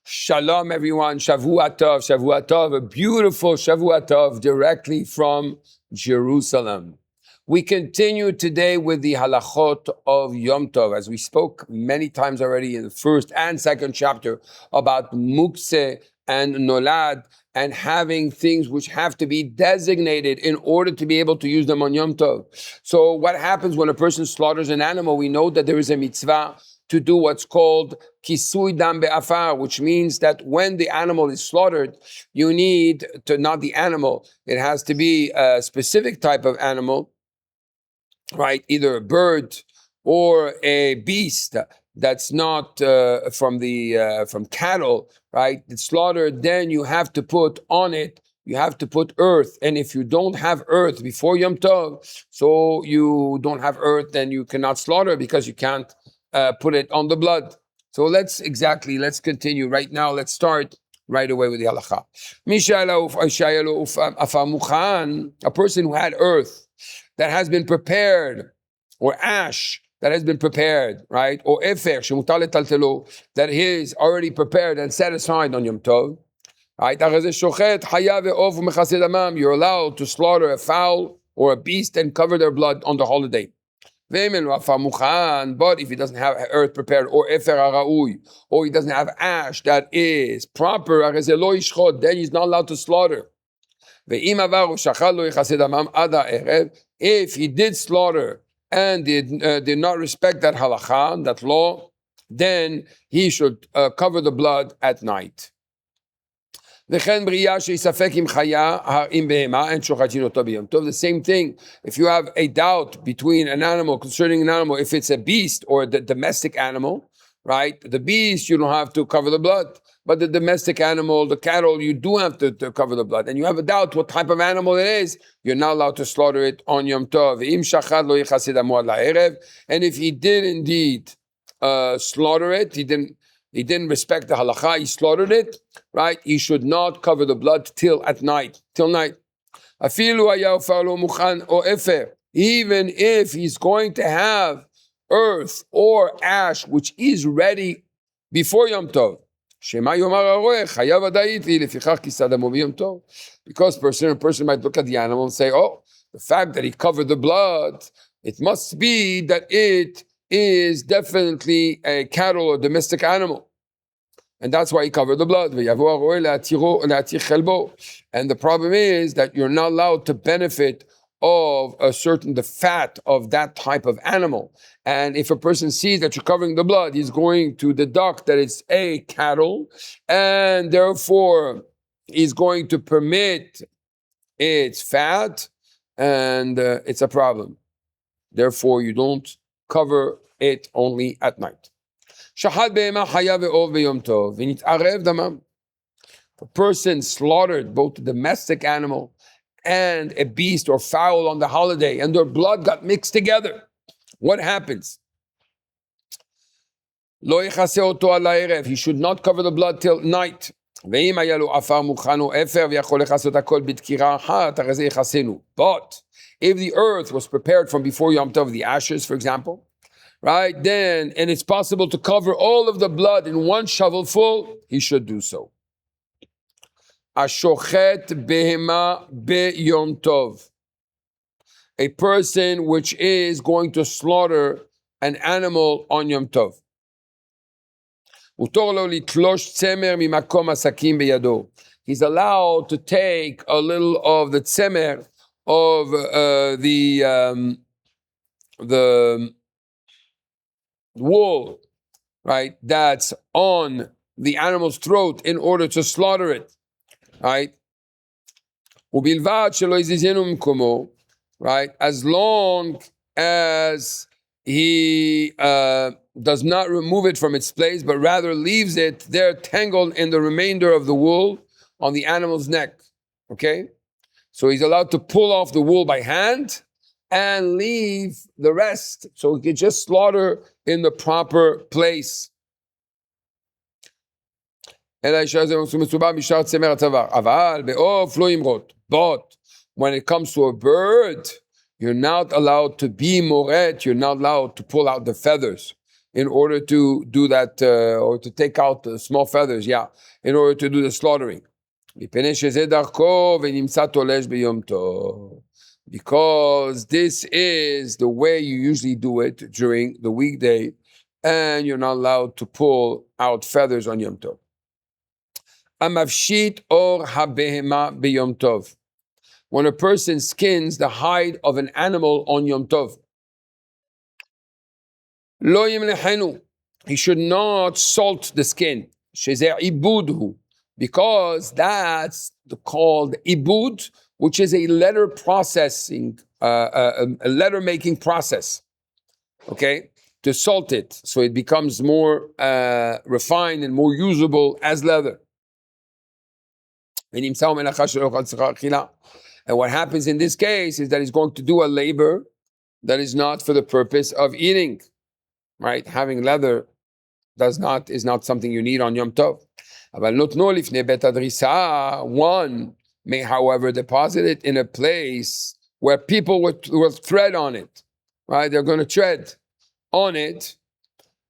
Shalom, everyone. Shavua Tov, a beautiful Shavua Tov directly from Jerusalem. We continue today with the halachot of Yom Tov, as we spoke many times already in the first and second chapter about mukse and nolad, and having things which have to be designated in order to be able to use them on Yom Tov. So what happens when a person slaughters an animal? We know that there is a mitzvah to do what's called kisui dam be'afar, which means that when the animal is slaughtered, you need to, not the animal, it has to be a specific type of animal, right? Either a bird or a beast that's not from cattle, right? It's slaughtered, then you have to put on it, you have to put earth. And if you don't have earth before Yom Tov, so you don't have earth, then you cannot slaughter because you can't put it on the blood. So let's continue right now. Let's start right away with the halacha. A person who had earth that has been prepared, or ash that has been prepared, right? Or efer that is already prepared and set aside on Yom Tov, right? You're allowed to slaughter a fowl or a beast and cover their blood on the holiday. But if he doesn't have earth prepared, or efer ha'ra'uy, or he doesn't have ash that is proper, then he's not allowed to slaughter. If he did slaughter and did not respect that halakha, that law, then he should cover the blood at night. The same thing, if you have a doubt between an animal, concerning an animal, if it's a beast or the domestic animal, right? The beast, you don't have to cover the blood. But the domestic animal, the cattle, you do have to cover the blood. And you have a doubt what type of animal it is, you're not allowed to slaughter it on Yom Tov. And if he did indeed slaughter it, he didn't respect the halakha, he slaughtered it, right? He should not cover the blood till night. Even if he's going to have earth or ash which is ready before Yom Tov, because a person might look at the animal and say, oh, the fact that he covered the blood, it must be that it is definitely a cattle or domestic animal. And that's why he covered the blood. And the problem is that you're not allowed to benefit of the fat of that type of animal. And if a person sees that you're covering the blood, he's going to deduct that it's a cattle, and therefore he's going to permit its fat, and it's a problem. Therefore, you don't cover it only at night. A person slaughtered both a domestic animal and a beast or fowl on the holiday, and their blood got mixed together. What happens? He should not cover the blood till night. But if the earth was prepared from before Yom Tov, the ashes, for example, right, then, and it's possible to cover all of the blood in one shovel full, he should do so. Ashochet behema be-Yom Tov. A person which is going to slaughter an animal on Yom Tov. He's allowed to take a little of the tzemer of the wool, right, that's on the animal's throat in order to slaughter it, right? Right, as long as he does not remove it from its place, but rather leaves it there tangled in the remainder of the wool on the animal's neck, okay? So he's allowed to pull off the wool by hand and leave the rest, so he can just slaughter in the proper place. But when it comes to a bird, you're not allowed to be moret, you're not allowed to pull out the feathers. in order to do that, or to take out the small feathers, in order to do the slaughtering. Because this is the way you usually do it during the weekday, and you're not allowed to pull out feathers on Yom Tov. Amavshit or habehema b'Yom Tov. When a person skins the hide of an animal on Yom Tov, lo yimlechenu, he should not salt the skin. Shezeh ibudhu, because that's called ibud, which is a letter processing, a letter making process. Okay, to salt it so it becomes more refined and more usable as leather. And what happens in this case is that he's going to do a labor that is not for the purpose of eating. Right? Having leather is not something you need on Yom Tov. One may, however, deposit it in a place where people will tread on it. Right? They're going to tread on it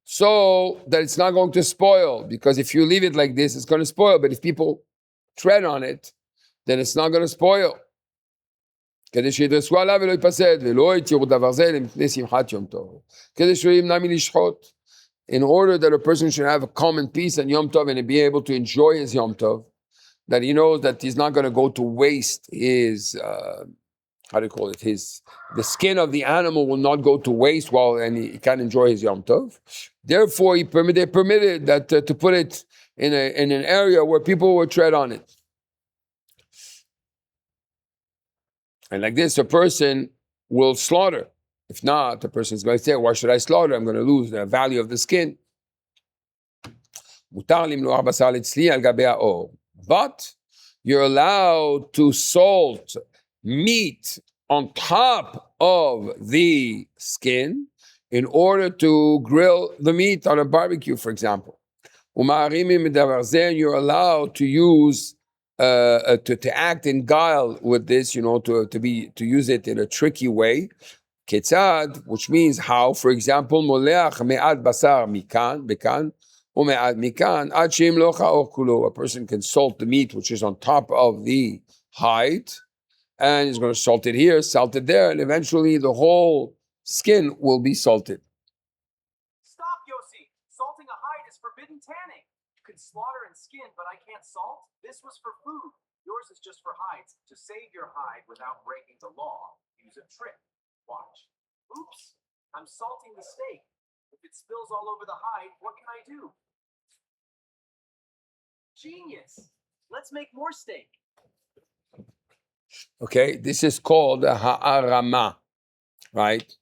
so that it's not going to spoil. Because if you leave it like this, it's going to spoil. But if people tread on it, then it's not going to spoil. In order that a person should have a common peace and Yom Tov and be able to enjoy his Yom Tov, that he knows that he's not going to go to waste his, the skin of the animal will not go to waste and he can enjoy his Yom Tov. Therefore, he permitted that to put it in an area where people will tread on it. And like this, a person will slaughter. If not, the person is going to say, why should I slaughter? I'm going to lose the value of the skin. But you're allowed to salt meat on top of the skin in order to grill the meat on a barbecue, for example. You're allowed to use to act in guile with this, to use it in a tricky way. Ketzad, which means how, for example, moleach me'at basar mikan, bekan, or me'at mikan, ad she'im lo cha'or kulo. A person can salt the meat, which is on top of the hide, and he's going to salt it here, salt it there, and eventually the whole skin will be salted. Stop, Yossi! Salting a hide is forbidden tanning. You can slaughter and skin, but I can't salt? This was for food. Yours is just for hides. To save your hide without breaking the law, use a trick. Watch. Oops, I'm salting the steak. If it spills all over the hide, what can I do? Genius. Let's make more steak. Okay, this is called a ha'arama, right?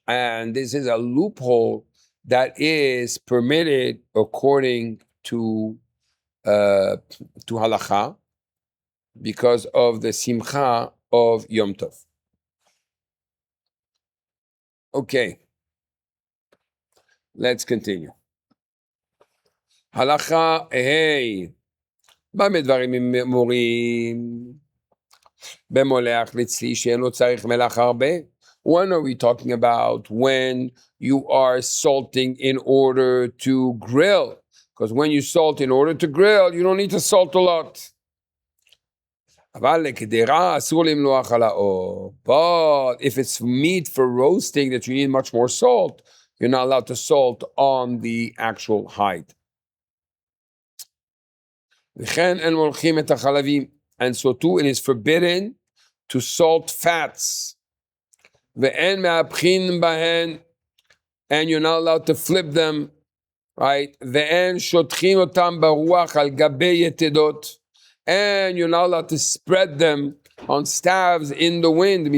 And this is a loophole that is permitted according to halacha because of the simcha of Yom Tov. Okay, let's continue. Halacha hey, במה דברים אמורים? במולח לצלי שאינו צריך מלח הרבה? When are we talking about? When you are salting in order to grill. Because when you salt in order to grill, you don't need to salt a lot. But if it's meat for roasting that you need much more salt, you're not allowed to salt on the actual hide. And so too, it is forbidden to salt fats. And you're not allowed to flip them, right? And you're not allowed to spread them on staves in the wind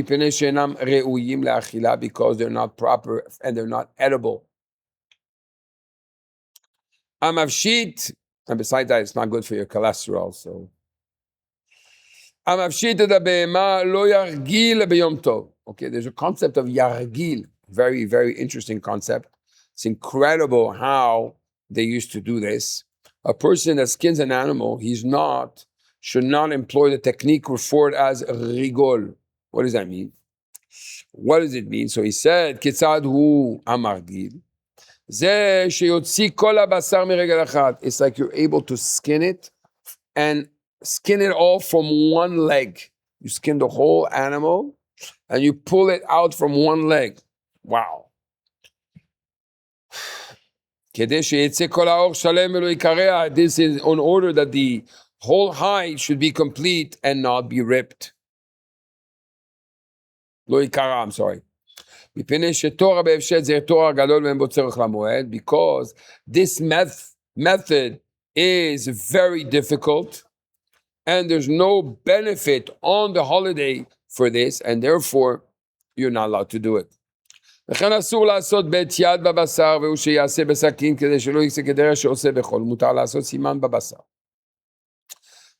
because they're not proper and they're not edible. And besides that, it's not good for your cholesterol. So, okay, there's a concept of yargil, very, very interesting concept. It's incredible how they used to do this. A person that skins an animal, should not employ the technique referred as rigol. What does that mean? What does it mean? So he said, Kitzad hu amargil. It's like you're able to skin it and skin it all from one leg. You skin the whole animal and you pull it out from one leg. Wow. This is in order that the whole hide should be complete and not be ripped. I'm sorry. Because this method is very difficult and there's no benefit on the holiday for this, and therefore you're not allowed to do it.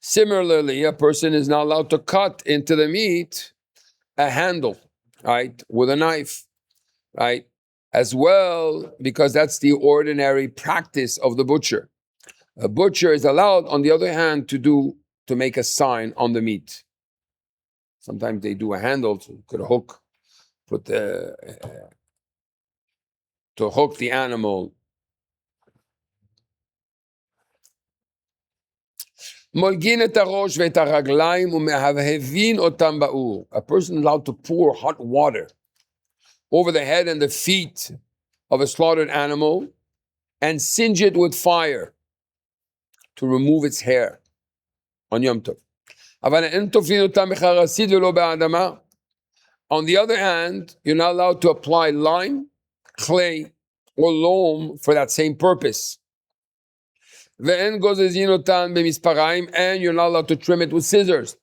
Similarly, a person is not allowed to cut into the meat a handle, right, with a knife, right, as well, because that's the ordinary practice of the butcher. A butcher is allowed, on the other hand, to make a sign on the meat. Sometimes they do a handle to put a hook, to hook the animal. A person is allowed to pour hot water over the head and the feet of a slaughtered animal and singe it with fire to remove its hair on Yom Tov. On the other hand, you're not allowed to apply lime, clay, or loam for that same purpose. And you're not allowed to trim it with scissors.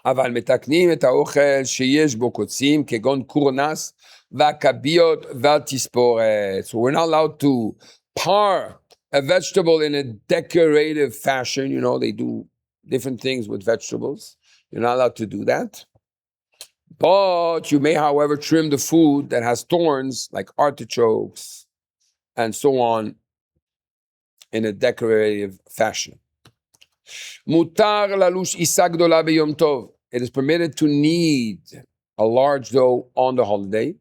אבל מתקנים את האוכל שיש בו קוצים, כגון קורנס והכביות והתספורת. So we're not allowed to par a vegetable in a decorative fashion. You know, they do different things with vegetables. You're not allowed to do that. But you may, however, trim the food that has thorns, like artichokes and so on, in a decorative fashion. Mutar lalush isa gdola b'yom tov. It is permitted to knead a large dough on the holiday.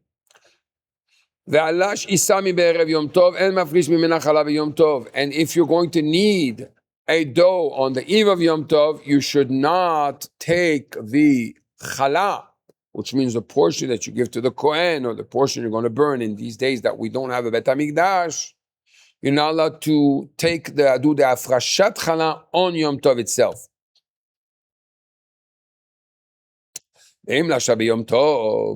Ve'alash isa mi be'erev yom tov en mafrish mimena chala b'yom tov. And if you're going to knead a dough on the eve of Yom Tov, you should not take the chala, which means the portion that you give to the Kohen or the portion you're going to burn in these days that we don't have a Bet HaMikdash. You're not allowed to do the afrashat chala on Yom Tov itself.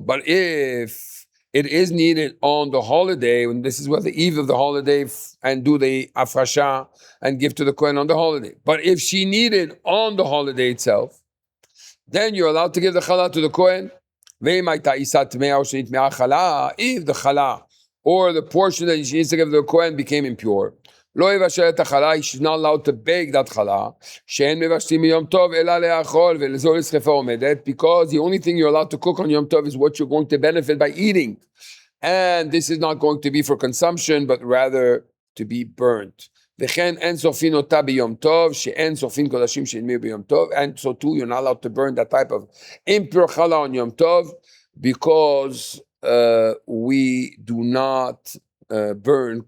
But if it is needed on the holiday, and this is what the eve of the holiday, and do the afrasha and give to the Kohen on the holiday. But if she needed on the holiday itself, then you're allowed to give the chala to the Kohen. If the chala or the portion that she needs to give to the Kohen became impure, she's not allowed to bake that chala, because the only thing you're allowed to cook on Yom Tov is what you're going to benefit by eating. And this is not going to be for consumption, but rather to be burnt. And so too, you're not allowed to burn that type of impure challah on Yom Tov, because we do not burn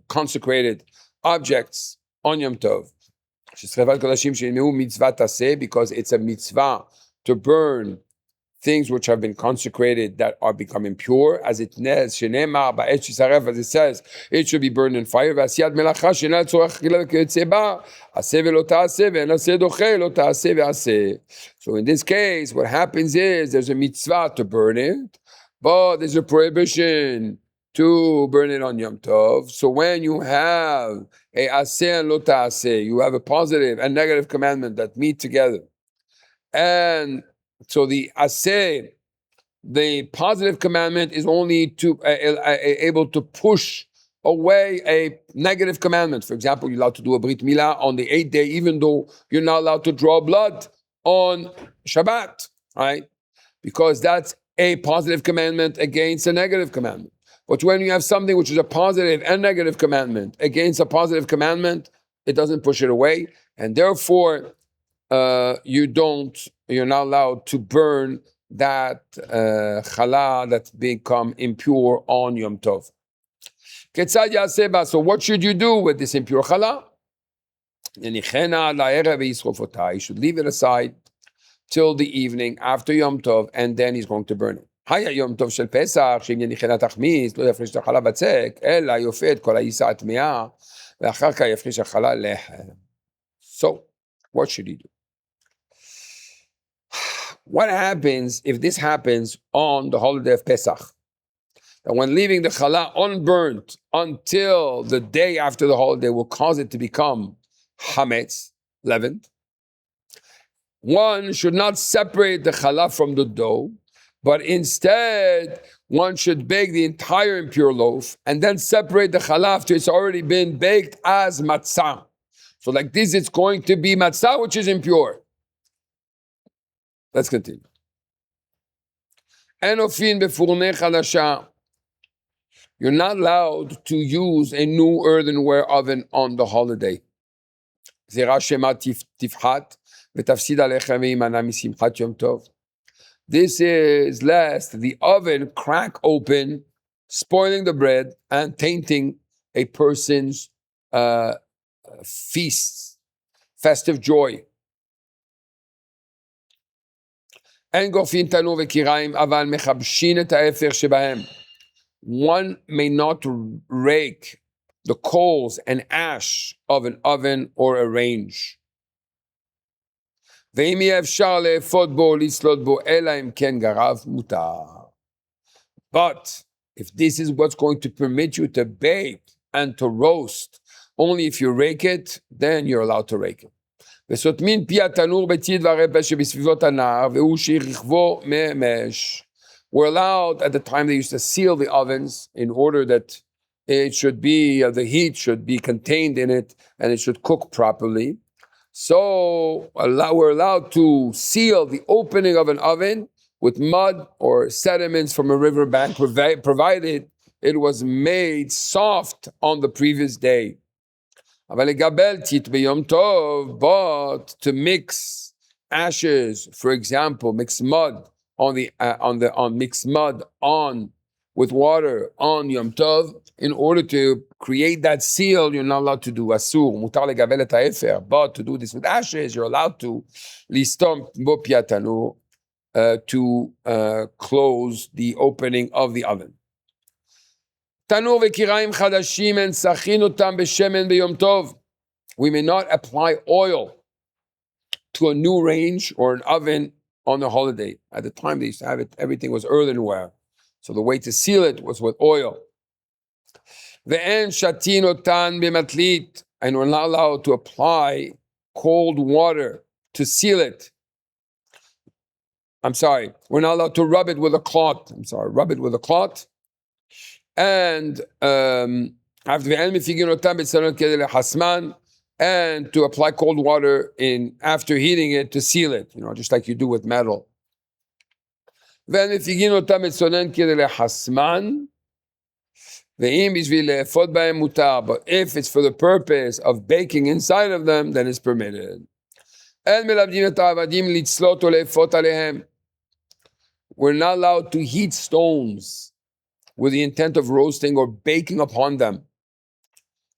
consecrated objects on Yom Tov. Because it's a mitzvah to burn things which have been consecrated that are becoming pure, as it says, it should be burned in fire. So in this case, what happens is there's a mitzvah to burn it, but there's a prohibition to burn it on Yom Tov. So when you have a aseh and lo ta'aseh, you have a positive and negative commandment that meet together. And so the aseh, the positive commandment, is only able to push away a negative commandment. For example, you're allowed to do a brit milah on the 8th day, even though you're not allowed to draw blood on Shabbat, right? Because that's a positive commandment against a negative commandment. But when you have something which is a positive and negative commandment against a positive commandment, it doesn't push it away, and therefore you're not allowed to burn that challah that's become impure on Yom Tov. Ketzad yaseh ba? So what should you do with this impure challah? You should leave it aside till the evening after Yom Tov, and then he's going to burn it. Haya Yom Tov shel Pesach, שאם יניחנה תחמיץ, לא יפריש את החלה בצק, אלא יופה את כל העיסה הטמאה, ואחר כך יפריש החלה לחם. So, what should he do? What happens if this happens on the holiday of Pesach? That when leaving the challah unburnt until the day after the holiday will cause it to become hametz, leavened. One should not separate the challah from the dough, but instead one should bake the entire impure loaf and then separate the challah after it's already been baked as matzah. So like this, it's going to be matzah, which is impure. Let's continue. Enofin befurne chadasha. You're not allowed to use a new earthenware oven on the holiday. Zera shema tifhat v'tafsid alechem v'imana misimchat yom tov. This is lest the oven crack open, spoiling the bread and tainting a person's feasts, festive joy. One may not rake the coals and ash of an oven or a range. But if this is what's going to permit you to bake and to roast, only if you rake it, then you're allowed to rake it. We're allowed, at the time they used to seal the ovens in order that it should be, the heat should be contained in it and it should cook properly. So we're allowed to seal the opening of an oven with mud or sediments from a riverbank, provided it was made soft on the previous day. But to mix ashes, for example, mix mud mix mud with water on Yom Tov, in order to create that seal, you're not allowed to do asur. Mutar legabel et ha'efer. But to do this with ashes, you're allowed to listom bo piatanu, to close the opening of the oven. Tanur v'kiraim chadashim en sachin otam b'shemen b'yom tov. We may not apply oil to a new range or an oven on the holiday. At the time they used to have it, everything was earthenware. So the way to seal it was with oil. Ve'en shatin otan b'matlit. And we're not allowed to apply cold water to seal it. We're not allowed to rub it with a cloth. Rub it with a cloth. And and to apply cold water in after heating it to seal it, just like you do with metal. But if it's for the purpose of baking inside of them, then it's permitted. We're not allowed to heat stones with the intent of roasting or baking upon them.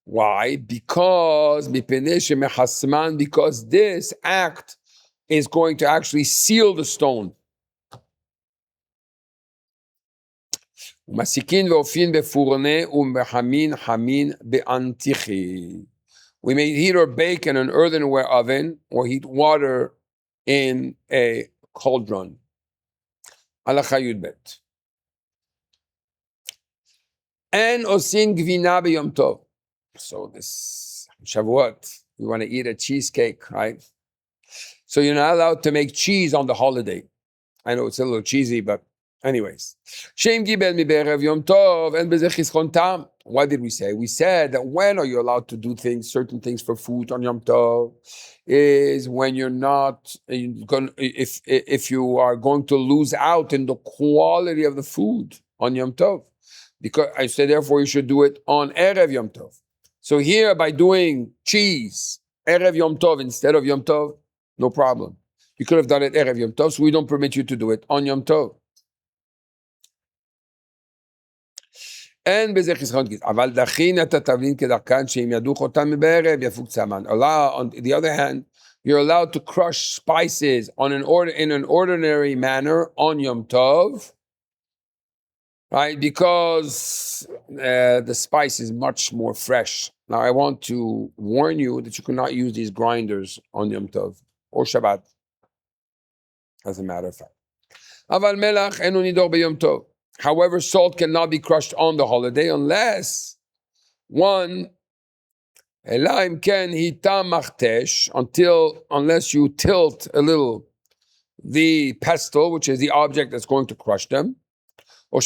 Why? Because this act is going to actually seal the stone. We may heat or bake in an earthenware oven or heat water in a cauldron. Halacha Yudbet. And osin gvina b'yom tov. So this Shavuot, you want to eat a cheesecake, right? So you're not allowed to make cheese on the holiday. I know it's a little cheesy, but anyways. Why did we say? We said that when are you allowed to do certain things for food on Yom Tov is when you're not if you are going to lose out in the quality of the food on Yom Tov. Because I say, therefore, you should do it on Erev Yom Tov. So here, by doing cheese, Erev Yom Tov instead of Yom Tov, no problem. You could have done it Erev Yom Tov, so we don't permit you to do it on Yom Tov. אין בזה חיסרון כיס, אבל דחין את התבלין כדרכן שאם ידוך אותם בערב יפוג צמן. On the other hand, you're allowed to crush spices in an ordinary manner on Yom Tov, right? Because the spice is much more fresh. Now, I want to warn you that you cannot use these grinders on Yom Tov or Shabbat, as a matter of fact. אבל מלח אינו נידור ביום טוב. However, salt cannot be crushed on the holiday unless one, unless you tilt a little the pestle, which is the object that's going to crush them, or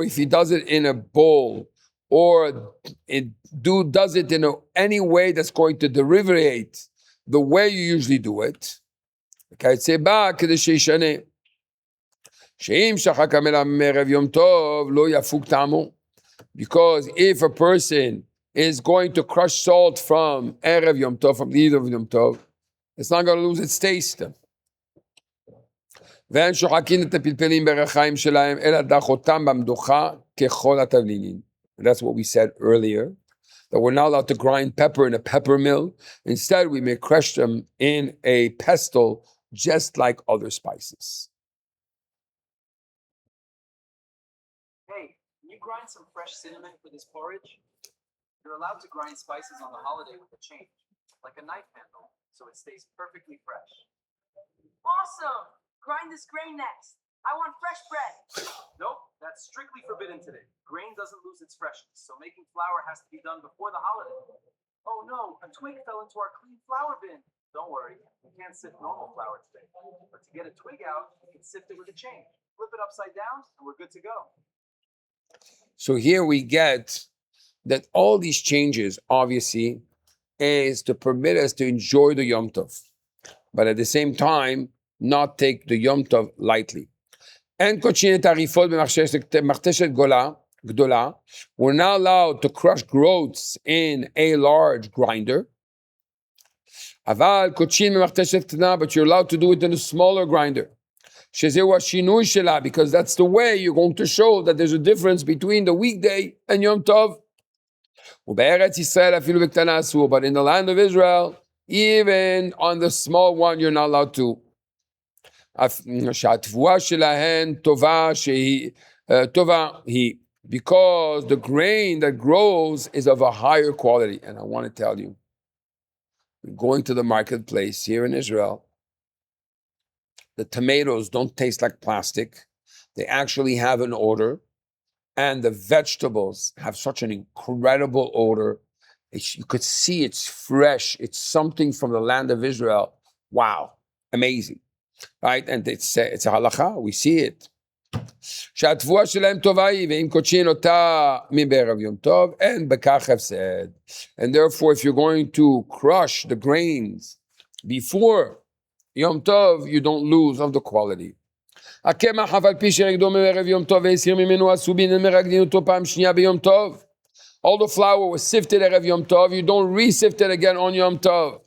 if he does it in a bowl, or does it in any way that's going to derivate the way you usually do it. Because if a person is going to crush salt from Erev Yom Tov, from the Eve of Yom Tov, it's not going to lose its taste. That's what we said earlier, that we're not allowed to grind pepper in a pepper mill. Instead, we may crush them in a pestle, just like other spices. Hey, can you grind some fresh cinnamon for this porridge? You're allowed to grind spices on the holiday with a change, like a knife handle, so it stays perfectly fresh. Awesome! Grind this grain next. I want fresh bread. Nope, that's strictly forbidden today. Grain doesn't lose its freshness, so making flour has to be done before the holiday. Oh no, a twig fell into our clean flour bin. Don't worry, you can't sift normal flour today. But to get a twig out, you can sift it with a chain. Flip it upside down, and we're good to go. So here we get that all these changes, obviously, is to permit us to enjoy the Yom Tov, but at the same time, not take the Yom Tov lightly. And we're now allowed to crush groats in a large grinder. But you're allowed to do it in a smaller grinder. Because that's the way you're going to show that there's a difference between the weekday and Yom Tov. But in the land of Israel, even on the small one, you're not allowed to. Because the grain that grows is of a higher quality. And I want to tell you, going to the marketplace here in Israel, the tomatoes don't taste like plastic. They actually have an odor. And the vegetables have such an incredible odor. You could see it's fresh. It's something from the land of Israel. Wow, amazing. Right? And it's a halakha. We see it. And therefore, if you're going to crush the grains before Yom Tov, you don't lose of the quality. All the flour was sifted Erev Yom Tov. You don't re-sift it again on Yom Tov.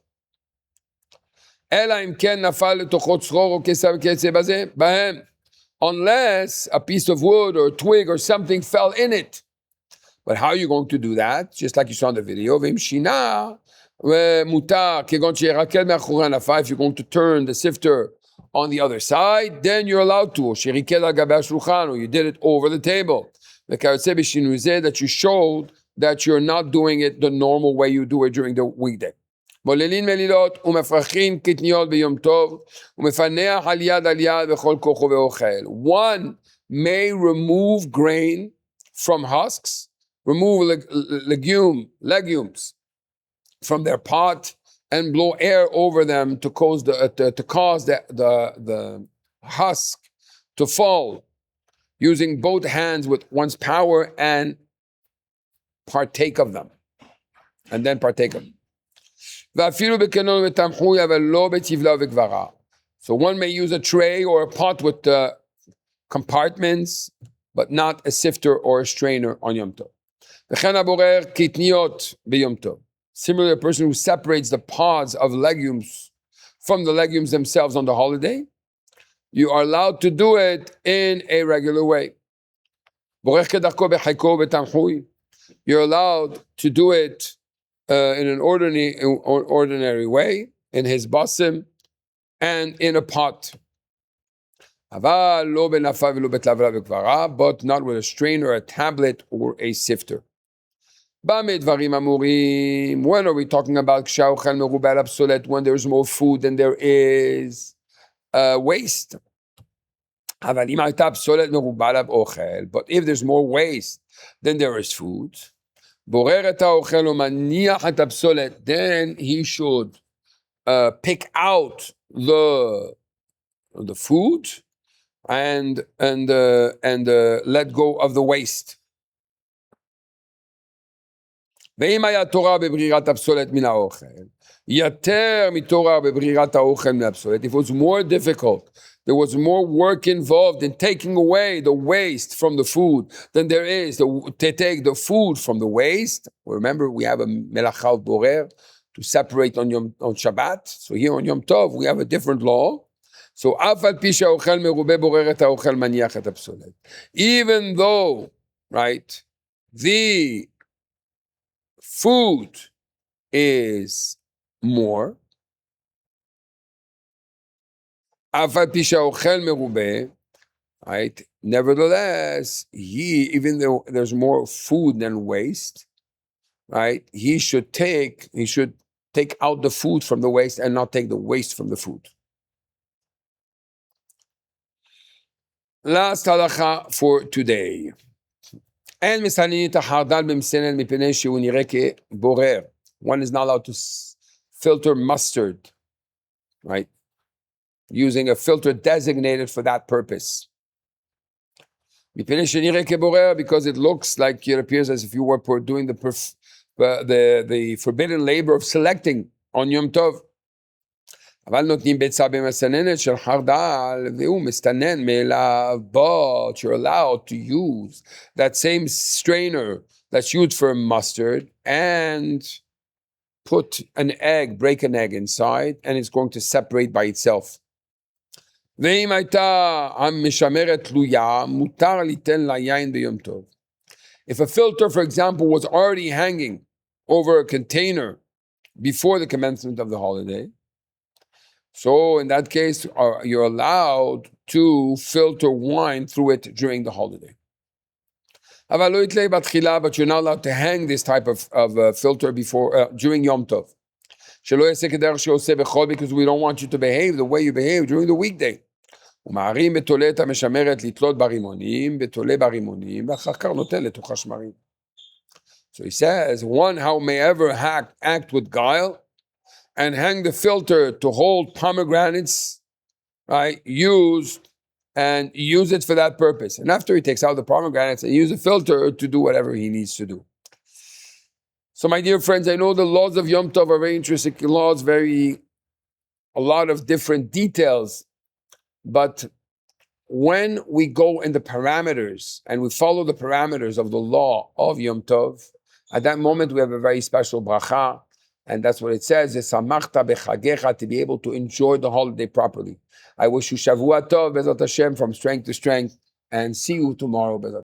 Unless a piece of wood or a twig or something fell in it. But how are you going to do that? Just like you saw in the video. If you're going to turn the sifter on the other side, then you're allowed to. Or you did it over the table. That you showed that you're not doing it the normal way you do it during the weekday. One may remove grain from husks, remove legumes from their pot, and blow air over them to cause the husk to fall, using both hands with one's power and partake of them. So one may use a tray or a pot with compartments, but not a sifter or a strainer on Yom Tov. Similarly, a person who separates the pods of legumes from the legumes themselves on the holiday, you are allowed to do it in a regular way. You're allowed to do it in an ordinary way, in his basim, and in a pot. But not with a strainer, a tablet, or a sifter. When are we talking about when there's more food than there is waste? But if there's more waste than there is food, then he should pick out the food and let go of the waste. If it was more difficult, there was more work involved in taking away the waste from the food than there is to take the food from the waste. Remember, we have a melacha of borer to separate on Shabbat. So here on Yom Tov, we have a different law. So even though, right, the food is more, right, nevertheless, even though there's more food than waste, right, he should take out the food from the waste and not take the waste from the food. Last halacha for today. One is not allowed to filter mustard, right, using a filter designated for that purpose. Because it looks like, it appears as if you were doing the forbidden labor of selecting on Yom Tov. But you're allowed to use that same strainer that's used for mustard and put an egg, break an egg inside, and it's going to separate by itself. If a filter, for example, was already hanging over a container before the commencement of the holiday, so in that case, you're allowed to filter wine through it during the holiday. But you're not allowed to hang this type of filter before during Yom Tov. Because we don't want you to behave the way you behave during the weekday. So he says, one how may ever act with guile and hang the filter to hold pomegranates, right, use it for that purpose. And after he takes out the pomegranates, and use the filter to do whatever he needs to do. So my dear friends, I know the laws of Yom Tov are very interesting laws, a lot of different details. But when we go in the parameters and we follow the parameters of the law of Yom Tov, at that moment we have a very special bracha. And that's what it says, to be able to enjoy the holiday properly. I wish you Shavua Tov, Bezat Hashem, from strength to strength, and see you tomorrow, Bezat